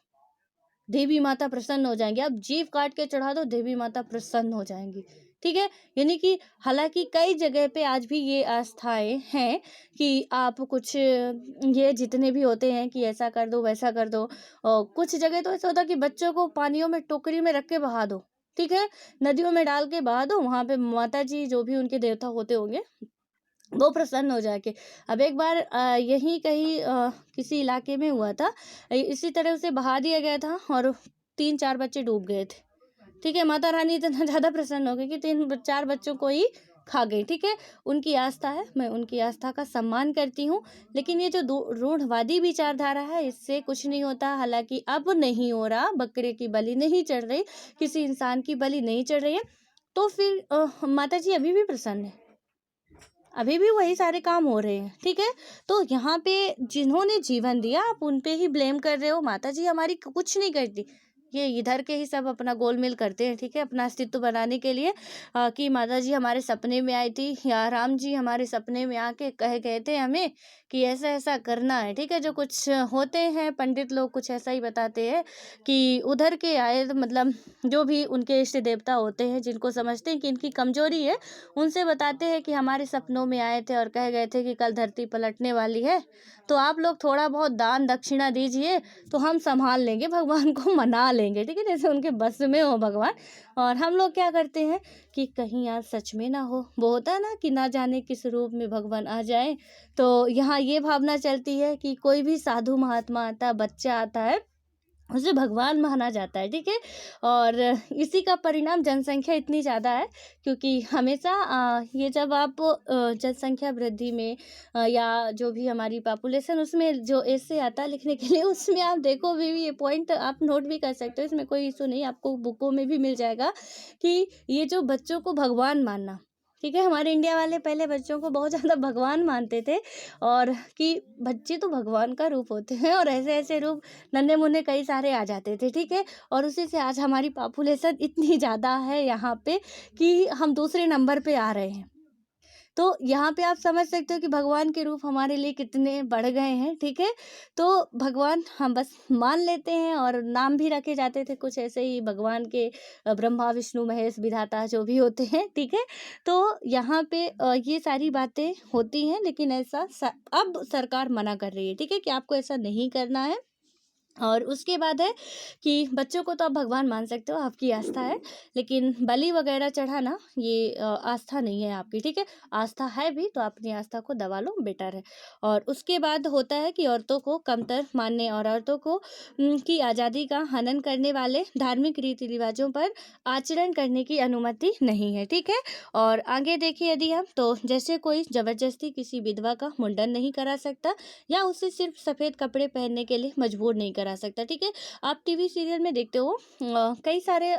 देवी माता प्रसन्न हो जाएंगी। आप जीव काट के चढ़ा दो, देवी माता प्रसन्न हो जाएंगी, ठीक है। यानी कि हालांकि कई जगह पे आज भी ये आस्थाएं हैं कि आप कुछ ये जितने भी होते हैं कि ऐसा कर दो, वैसा कर दो। और कुछ जगह तो ऐसा होता है कि बच्चों को पानियों में टोकरी में रख के बहा दो, ठीक है, नदियों में डाल के बहा दो, वहां पे माता जी जो भी उनके देवता होते होंगे वो प्रसन्न हो जाके। अब एक बार यहीं कहीं किसी इलाके में हुआ था, इसी तरह उसे बहा दिया गया था और 3-4 बच्चे डूब गए थे, ठीक है। माता रानी इतना ज़्यादा प्रसन्न हो गई कि 3-4 बच्चों को ही खा गई, ठीक है। उनकी आस्था है, मैं उनकी आस्था का सम्मान करती हूँ, लेकिन ये जो रूढ़वादी विचारधारा है, इससे कुछ नहीं होता। हालांकि अब नहीं हो रहा, बकरे की बलि नहीं चढ़ रही, किसी इंसान की बलि नहीं चढ़ रही है, तो फिर माता जी अभी भी प्रसन्न है, अभी भी वही सारे काम हो रहे हैं, ठीक है। तो यहाँ पे जिन्होंने जीवन दिया, आप उन पे ही ब्लेम कर रहे हो। माता जी हमारी कुछ नहीं करती, ये इधर के ही सब अपना गोलमेल करते हैं, ठीक है, अपना अस्तित्व बनाने के लिए। कि माता जी हमारे सपने में आई थी या राम जी हमारे सपने में आके कह गए थे हमें कि ऐसा ऐसा करना है, ठीक है। जो कुछ होते हैं पंडित लोग कुछ ऐसा ही बताते हैं कि उधर के आए, तो मतलब जो भी उनके इष्ट देवता होते हैं, जिनको समझते हैं कि इनकी कमजोरी है, उनसे बताते हैं कि हमारे सपनों में आए थे और कह गए थे कि कल धरती पलटने वाली है, तो आप लोग थोड़ा बहुत दान दक्षिणा दीजिए तो हम संभाल लेंगे, भगवान को मना लेंगे, ठीक है, जैसे उनके बस में हो भगवान। और हम लोग क्या करते हैं कि कहीं यार सच में ना हो, वो होता है ना कि ना जाने किस रूप में भगवान आ जाए। तो यहाँ ये भावना चलती है कि कोई भी साधु महात्मा आता, बच्चा आता है, उसे भगवान माना जाता है, ठीक है। और इसी का परिणाम जनसंख्या इतनी ज़्यादा है, क्योंकि हमेशा ये जब आप जनसंख्या वृद्धि में या जो भी हमारी पॉपुलेशन उसमें जो ऐसे आता है लिखने के लिए, उसमें आप देखो भी ये पॉइंट आप नोट भी कर सकते हो, इसमें कोई इशू नहीं, आपको बुकों में भी मिल जाएगा कि ये जो बच्चों को भगवान मानना, ठीक है, हमारे इंडिया वाले पहले बच्चों को बहुत ज़्यादा भगवान मानते थे, और कि बच्चे तो भगवान का रूप होते हैं, और ऐसे ऐसे रूप नन्हे मुन्ने कई सारे आ जाते थे, ठीक है। और उसी से आज हमारी पॉपुलेशन इतनी ज़्यादा है यहाँ पे कि हम दूसरे नंबर पे आ रहे हैं। तो यहाँ पे आप समझ सकते हो कि भगवान के रूप हमारे लिए कितने बढ़ गए हैं, ठीक है। तो भगवान हम बस मान लेते हैं, और नाम भी रखे जाते थे कुछ ऐसे ही भगवान के, ब्रह्मा विष्णु महेश विधाता जो भी होते हैं, ठीक है। तो यहाँ पे ये सारी बातें होती हैं, लेकिन ऐसा अब सरकार मना कर रही है, ठीक है, कि आपको ऐसा नहीं करना है। और उसके बाद है कि बच्चों को तो आप भगवान मान सकते हो, आपकी आस्था है, लेकिन बलि वगैरह चढ़ाना ये आस्था नहीं है आपकी, ठीक है। आस्था है भी तो अपनी आस्था को दबा लो, बेटर है। और उसके बाद होता है कि औरतों को कमतर मानने और औरतों को की आज़ादी का हनन करने वाले धार्मिक रीति रिवाजों पर आचरण करने की अनुमति नहीं है, ठीक है। और आगे देखिए यदि हम, तो जैसे कोई जबरदस्ती किसी विधवा का मुंडन नहीं करा सकता या उसे सिर्फ सफ़ेद कपड़े पहनने के लिए मजबूर नहीं करा सकता, ठीक है। आप टीवी सीरियल में देखते हो कई सारे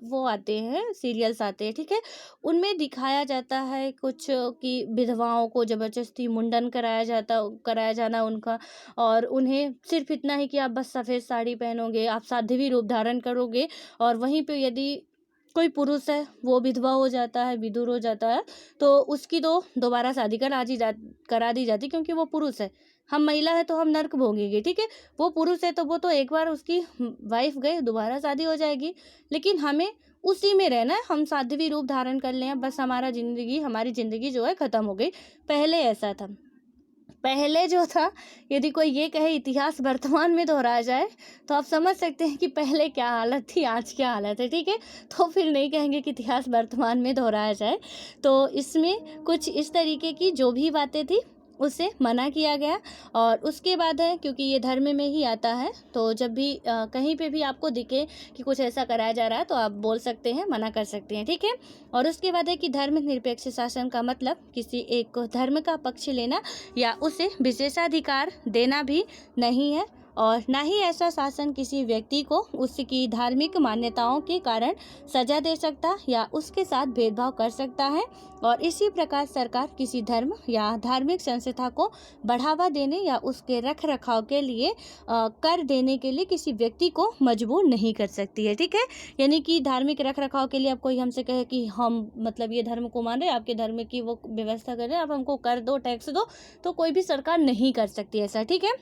वो आते हैं, सीरियल्स आते हैं, ठीक है। उनमें दिखाया जाता है कुछ कि विधवाओं को ज़बरदस्ती मुंडन कराया जाना उनका, और उन्हें सिर्फ इतना ही कि आप बस सफ़ेद साड़ी पहनोगे, आप साध्वी रूप धारण करोगे, और वहीं पे यदि कोई पुरुष है वो विधवा हो जाता है, विधुर हो जाता है, तो उसकी तो दोबारा शादी करा दी जाती, क्योंकि वो पुरुष है। हम महिला है तो हम नर्क भोगेंगे, ठीक है। वो पुरुष है तो वो तो एक बार उसकी वाइफ गए, दोबारा शादी हो जाएगी, लेकिन हमें उसी में रहना है, हम साध्वी रूप धारण कर लें, बस हमारी ज़िंदगी जो है ख़त्म हो गई। पहले ऐसा था, पहले जो था, यदि कोई ये कहे इतिहास वर्तमान में दोहराया जाए, तो आप समझ सकते हैं कि पहले क्या हालत थी, आज क्या हालत है, ठीक है। तो फिर नहीं कहेंगे कि इतिहास वर्तमान में दोहराया जाए। तो इसमें कुछ इस तरीके की जो भी बातें थी उसे मना किया गया। और उसके बाद है, क्योंकि ये धर्म में ही आता है, तो जब भी कहीं पे भी आपको दिखे कि कुछ ऐसा कराया जा रहा है, तो आप बोल सकते हैं, मना कर सकते हैं, ठीक है। और उसके बाद है कि धर्मनिरपेक्ष शासन का मतलब किसी एक धर्म का पक्ष लेना या उसे विशेषाधिकार देना भी नहीं है, और ना ही ऐसा शासन किसी व्यक्ति को उसकी धार्मिक मान्यताओं के कारण सजा दे सकता या उसके साथ भेदभाव कर सकता है। और इसी प्रकार सरकार किसी धर्म या धार्मिक संस्था को बढ़ावा देने या उसके रख रखाव के लिए कर देने के लिए किसी व्यक्ति को मजबूर नहीं कर सकती है, ठीक है। यानी कि धार्मिक रख रखाव के लिए अब कोई हमसे कहे कि हम मतलब ये धर्म को मान रहे हैं, आपके धर्म की वो व्यवस्था कर रहे हैं, आप हमको कर दो, टैक्स दो, तो कोई भी सरकार नहीं कर सकती ऐसा, ठीक है।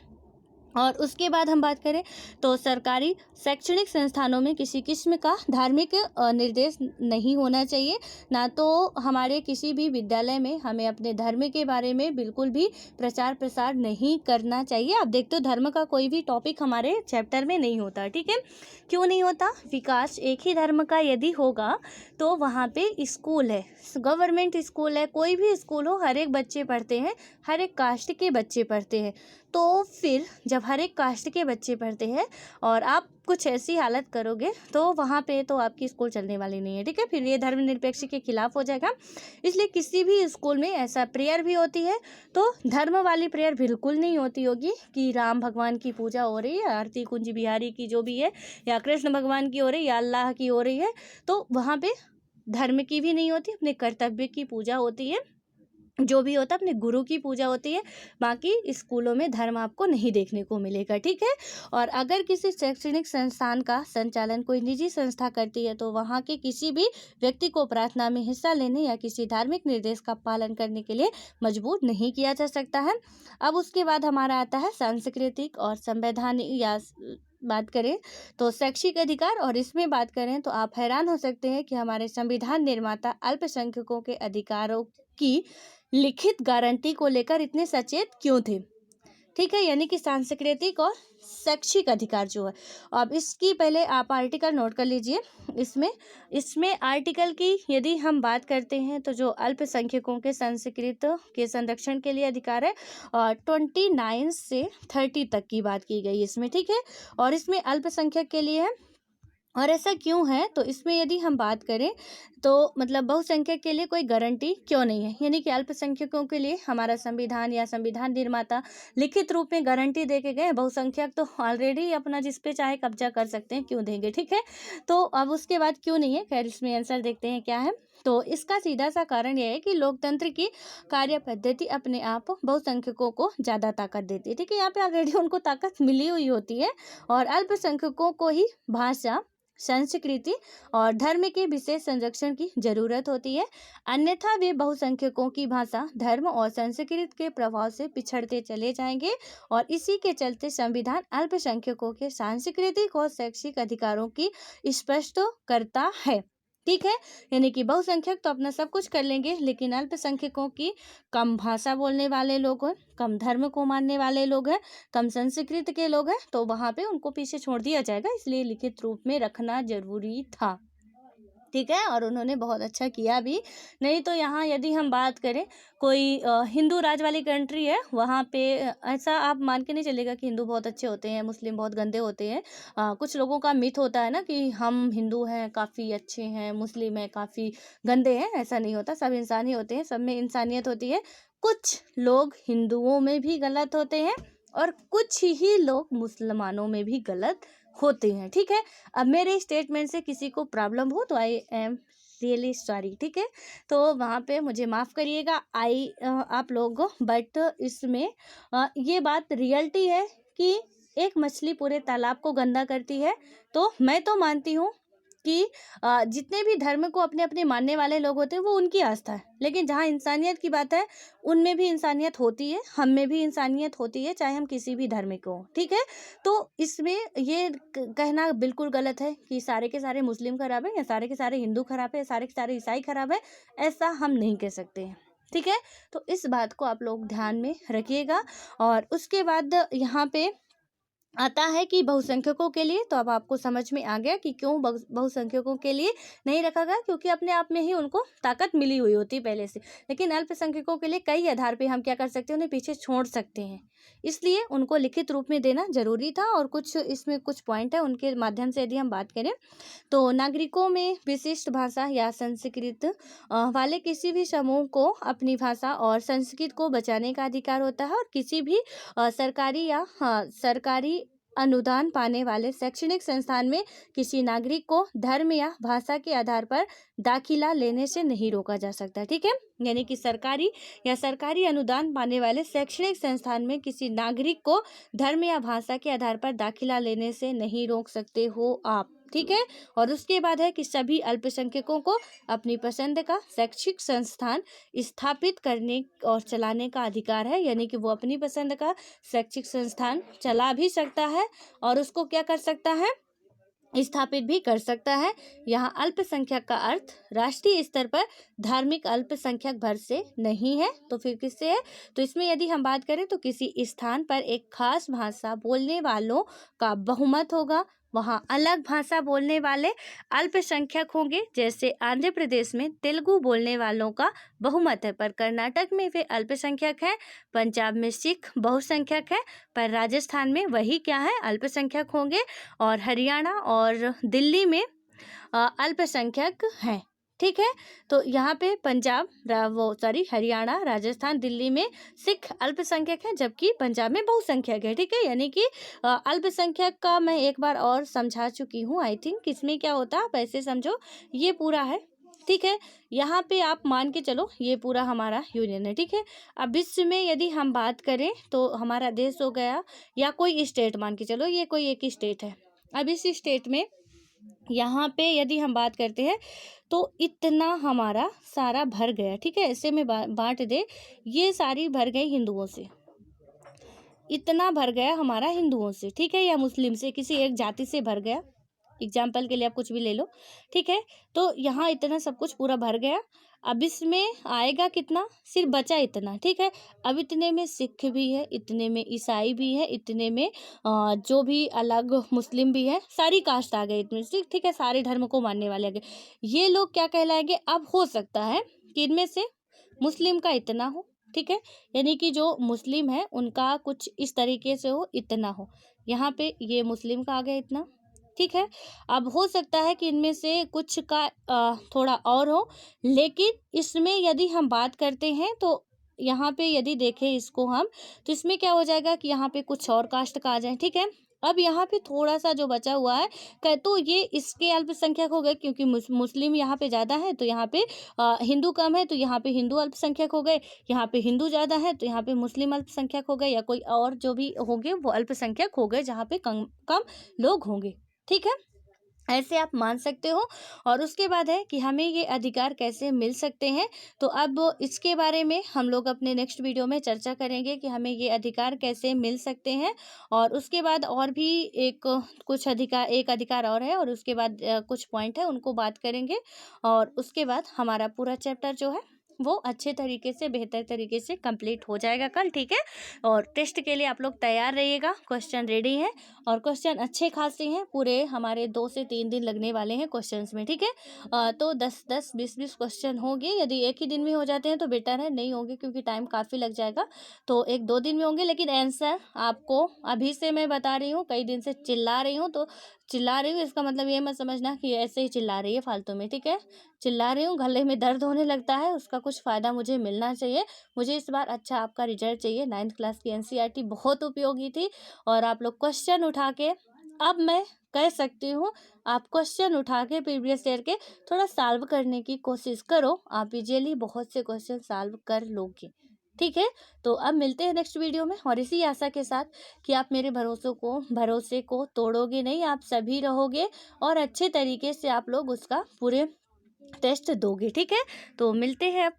और उसके बाद हम बात करें तो सरकारी शैक्षणिक संस्थानों में किसी किस्म का धार्मिक निर्देश नहीं होना चाहिए। ना तो हमारे किसी भी विद्यालय में हमें अपने धर्म के बारे में बिल्कुल भी प्रचार प्रसार नहीं करना चाहिए। आप देखते हो धर्म का कोई भी टॉपिक हमारे चैप्टर में नहीं होता, ठीक है। क्यों नहीं होता? विकास एक ही धर्म का यदि होगा तो वहाँ पे स्कूल है, गवर्नमेंट स्कूल है, कोई भी स्कूल हो, हर एक बच्चे पढ़ते हैं, हर एक कास्ट के बच्चे पढ़ते हैं। तो फिर जब हर एक कास्ट के बच्चे पढ़ते हैं और आप कुछ ऐसी हालत करोगे तो वहाँ पे तो आपकी स्कूल चलने वाली नहीं है, ठीक है। फिर ये धर्मनिरपेक्ष के खिलाफ हो जाएगा। इसलिए किसी भी स्कूल में ऐसा प्रेयर भी होती है तो धर्म वाली प्रेयर बिल्कुल नहीं होती होगी कि राम भगवान की पूजा हो रही है, आरती कुंज बिहारी की जो भी है, या कृष्ण भगवान की हो रही है, या अल्लाह की हो रही है, तो वहाँ पे धर्म की भी नहीं होती, अपने कर्तव्य की पूजा होती है, जो भी होता है अपने गुरु की पूजा होती है। बाकी स्कूलों में धर्म आपको नहीं देखने को मिलेगा, ठीक है। और अगर किसी शैक्षणिक संस्थान का संचालन कोई निजी संस्था करती है तो वहाँ के किसी भी व्यक्ति को प्रार्थना में हिस्सा लेने या किसी धार्मिक निर्देश का पालन करने के लिए मजबूर नहीं किया जा सकता है। अब उसके बाद हमारा आता है सांस्कृतिक और संवैधानिक या बात करें तो शैक्षिक अधिकार, और इसमें बात करें तो आप हैरान हो सकते हैं कि हमारे संविधान निर्माता अल्पसंख्यकों के अधिकारों की लिखित गारंटी को लेकर इतने सचेत क्यों थे, ठीक है। यानी कि सांस्कृतिक और शैक्षिक अधिकार जो है, अब इसकी पहले आप आर्टिकल नोट कर लीजिए। इसमें इसमें आर्टिकल की यदि हम बात करते हैं तो जो अल्पसंख्यकों के संस्कृत के संरक्षण के लिए अधिकार है, और 29 से 30 तक की बात की गई इसमें, ठीक है। और इसमें अल्पसंख्यक के लिए है, और ऐसा क्यों है तो इसमें यदि हम बात करें तो मतलब बहुसंख्यक के लिए कोई गारंटी क्यों नहीं है, यानी कि अल्पसंख्यकों के लिए हमारा संविधान या संविधान निर्माता लिखित रूप में गारंटी दे के गए, बहुसंख्यक तो ऑलरेडी अपना जिस पे चाहे कब्जा कर सकते हैं, क्यों देंगे, ठीक है। तो अब उसके बाद क्यों नहीं है, खैर इसमें आंसर देखते हैं क्या है। तो इसका सीधा सा कारण यह है कि लोकतंत्र की कार्य पद्धति अपने आप बहुसंख्यकों को ज़्यादा ताकत देती है, ठीक है। यहाँ पे ऑलरेडी उनको ताकत मिली हुई होती है, और अल्पसंख्यकों को ही भाषा, संस्कृति और धर्म के विशेष संरक्षण की जरूरत होती है, अन्यथा वे बहुसंख्यकों की भाषा, धर्म और संस्कृति के प्रभाव से पिछड़ते चले जाएंगे। और इसी के चलते संविधान अल्पसंख्यकों के सांस्कृतिक और शैक्षिक अधिकारों की स्पष्ट करता है, ठीक है, यानी कि बहुसंख्यक तो अपना सब कुछ कर लेंगे, लेकिन अल्पसंख्यकों की कम भाषा बोलने वाले लोग हैं, कम धर्म को मानने वाले लोग हैं, कम संस्कृति के लोग हैं, तो वहाँ पे उनको पीछे छोड़ दिया जाएगा, इसलिए लिखित रूप में रखना जरूरी था। ठीक है, और उन्होंने बहुत अच्छा किया भी। नहीं तो यहाँ यदि हम बात करें कोई हिंदू राज वाली कंट्री है, वहाँ पे ऐसा आप मान के नहीं चलेगा कि हिंदू बहुत अच्छे होते हैं, मुस्लिम बहुत गंदे होते हैं। कुछ लोगों का मिथ होता है ना कि हम हिंदू हैं काफ़ी अच्छे हैं, मुस्लिम हैं काफ़ी गंदे हैं, ऐसा नहीं होता। सब इंसान ही होते हैं, सब में इंसानियत होती है। कुछ लोग हिंदुओं में भी गलत होते हैं और कुछ ही लोग मुसलमानों में भी गलत होते हैं। ठीक है, अब मेरे स्टेटमेंट से किसी को प्रॉब्लम हो तो आई एम रियली सॉरी। ठीक है, तो वहाँ पे मुझे माफ़ करिएगा आप लोग, बट इसमें ये बात रियलिटी है कि एक मछली पूरे तालाब को गंदा करती है। तो मैं तो मानती हूँ कि जितने भी धर्म को अपने अपने मानने वाले लोग होते हैं वो उनकी आस्था है, लेकिन जहाँ इंसानियत की बात है उनमें भी इंसानियत होती है, हम में भी इंसानियत होती है, चाहे हम किसी भी धर्म को हों। ठीक है, तो इसमें ये कहना बिल्कुल गलत है कि सारे के सारे मुस्लिम खराब है या सारे के सारे हिंदू खराब है या सारे के सारे ईसाई खराब है, ऐसा हम नहीं कह सकते हैं। ठीक है, तो इस बात को आप लोग ध्यान में रखिएगा। और उसके बाद यहाँ पे आता है कि बहुसंख्यकों के लिए, तो अब आपको समझ में आ गया कि क्यों बहुसंख्यकों के लिए नहीं रखा गया, क्योंकि अपने आप में ही उनको ताकत मिली हुई होती पहले से। लेकिन अल्पसंख्यकों के लिए कई आधार पे हम क्या कर सकते हैं, उन्हें पीछे छोड़ सकते हैं, इसलिए उनको लिखित रूप में देना जरूरी था। और कुछ इसमें कुछ पॉइंट है, उनके माध्यम से यदि हम बात करें तो नागरिकों में विशिष्ट भाषा या संस्कृत वाले किसी भी समूह को अपनी भाषा और संस्कृत को बचाने का अधिकार होता है। और किसी भी सरकारी अनुदान पाने वाले शैक्षणिक संस्थान में किसी नागरिक को धर्म या भाषा के आधार पर दाखिला लेने से नहीं रोका जा सकता। ठीक है, यानी कि सरकारी अनुदान पाने वाले शैक्षणिक संस्थान में किसी नागरिक को धर्म या भाषा के आधार पर दाखिला लेने से नहीं रोक सकते हो आप। ठीक है, और उसके बाद है कि सभी अल्पसंख्यकों को अपनी पसंद का शैक्षिक संस्थान स्थापित करने और चलाने का अधिकार है, यानी कि वो अपनी पसंद का शैक्षिक संस्थान चला भी सकता है और उसको क्या कर सकता है, स्थापित भी कर सकता है। यहाँ अल्पसंख्यक का अर्थ राष्ट्रीय स्तर पर धार्मिक अल्पसंख्यक भर से नहीं है, तो फिर किससे है, तो इसमें यदि हम बात करें तो किसी स्थान पर एक खास भाषा बोलने वालों का बहुमत होगा, वहाँ अलग भाषा बोलने वाले अल्पसंख्यक होंगे। जैसे आंध्र प्रदेश में तेलुगु बोलने वालों का बहुमत है पर कर्नाटक में वे अल्पसंख्यक हैं, पंजाब में सिख बहुसंख्यक है पर राजस्थान में वही क्या है, अल्पसंख्यक होंगे, और हरियाणा और दिल्ली में अल्पसंख्यक हैं। ठीक है, तो यहाँ पे हरियाणा, राजस्थान, दिल्ली में सिख अल्पसंख्यक है जबकि पंजाब में बहुसंख्यक है। ठीक है, यानी कि अल्पसंख्यक का मैं एक बार और समझा चुकी हूँ। आई थिंक इसमें क्या होता है, आप ऐसे समझो ये पूरा है। ठीक है, यहाँ पे आप मान के चलो ये पूरा हमारा यूनियन है। ठीक है, अब इसमें यदि हम बात करें तो हमारा देश हो गया या कोई स्टेट, मान के चलो ये कोई एक स्टेट है। अब इस स्टेट में यहाँ पे यदि हम बात करते हैं तो इतना हमारा सारा भर गया। ठीक है, ऐसे में बांट दे, ये सारी भर गई हिंदुओं से, इतना भर गया हमारा हिंदुओं से। ठीक है, या मुस्लिम से, किसी एक जाति से भर गया, एग्जाम्पल के लिए आप कुछ भी ले लो। ठीक है, तो यहाँ इतना सब कुछ पूरा भर गया। अब इसमें आएगा कितना, सिर्फ बचा इतना। ठीक है, अब इतने में सिख भी है, इतने में ईसाई भी है, इतने में जो भी अलग मुस्लिम भी है, सारी कास्ट आ गई इतने। ठीक है, सारे धर्म को मानने वाले आ गए। ये लोग क्या कहलाएंगे, अब हो सकता है कि इनमें से मुस्लिम का इतना हो। ठीक है, यानी कि जो मुस्लिम है उनका कुछ इस तरीके से हो, इतना हो। यहाँ पे ये मुस्लिम का आ गया इतना। ठीक है, अब हो सकता है कि इनमें से कुछ का थोड़ा और हो, लेकिन इसमें यदि हम बात करते हैं तो यहाँ पे यदि देखें इसको हम, तो इसमें क्या हो जाएगा कि यहाँ पे कुछ और कास्ट का आ जाए। ठीक है, अब यहाँ पे थोड़ा सा जो बचा हुआ है तो ये इसके अल्पसंख्यक हो गए, क्योंकि मुस्लिम यहाँ पे ज़्यादा है तो यहाँ पे हिंदू कम है, तो यहाँ पे हिंदू अल्पसंख्यक हो गए। यहाँ पे हिंदू ज़्यादा है तो यहाँ पे मुस्लिम अल्पसंख्यक हो गए, या कोई और जो भी होंगे वो अल्पसंख्यक हो गए जहाँ पे कम कम लोग होंगे। ठीक है, ऐसे आप मान सकते हो। और उसके बाद है कि हमें ये अधिकार कैसे मिल सकते हैं। तो अब इसके बारे में हम लोग अपने नेक्स्ट वीडियो में चर्चा करेंगे कि हमें ये अधिकार कैसे मिल सकते हैं। और उसके बाद और भी एक अधिकार और है, और उसके बाद कुछ पॉइंट है उनको बात करेंगे। और उसके बाद हमारा पूरा चैप्टर जो है वो अच्छे तरीके से, बेहतर तरीके से कंप्लीट हो जाएगा कल, ठीक है। और टेस्ट के लिए आप लोग तैयार रहिएगा, क्वेश्चन रेडी है। और क्वेश्चन अच्छे खासे हैं, पूरे हमारे 2 से 3 दिन लगने वाले हैं क्वेश्चंस में, ठीक है। तो 10-10, 20-20 क्वेश्चन होंगे। यदि एक ही दिन में हो जाते हैं तो बेटर है, नहीं होंगे क्योंकि टाइम काफ़ी लग जाएगा। तो 1-2 दिन में होंगे, लेकिन आंसर आपको अभी से मैं बता रही हूँ। कई दिन से चिल्ला रही हूँ, तो चिल्ला रही हूँ इसका मतलब ये मत समझना कि ऐसे ही चिल्ला रही है फालतू में, ठीक है। चिल्ला रही हूँ, गले में दर्द होने लगता है, उसका कुछ फ़ायदा मुझे मिलना चाहिए। मुझे इस बार अच्छा आपका रिजल्ट चाहिए। 9th क्लास की एनसीईआरटी बहुत उपयोगी थी। और आप लोग क्वेश्चन उठा के, अब मैं कह सकती हूँ, आप क्वेश्चन उठा के प्रीवियस ईयर के थोड़ा सॉल्व करने की कोशिश करो। आप इजीली बहुत से क्वेश्चन सॉल्व कर लोगे, ठीक है। तो अब मिलते हैं नेक्स्ट वीडियो में, और इसी आशा के साथ कि आप मेरे भरोसे को तोड़ोगे नहीं, आप सभी रहोगे और अच्छे तरीके से आप लोग उसका पूरे टेस्ट दोगे, ठीक है। तो मिलते हैं अब।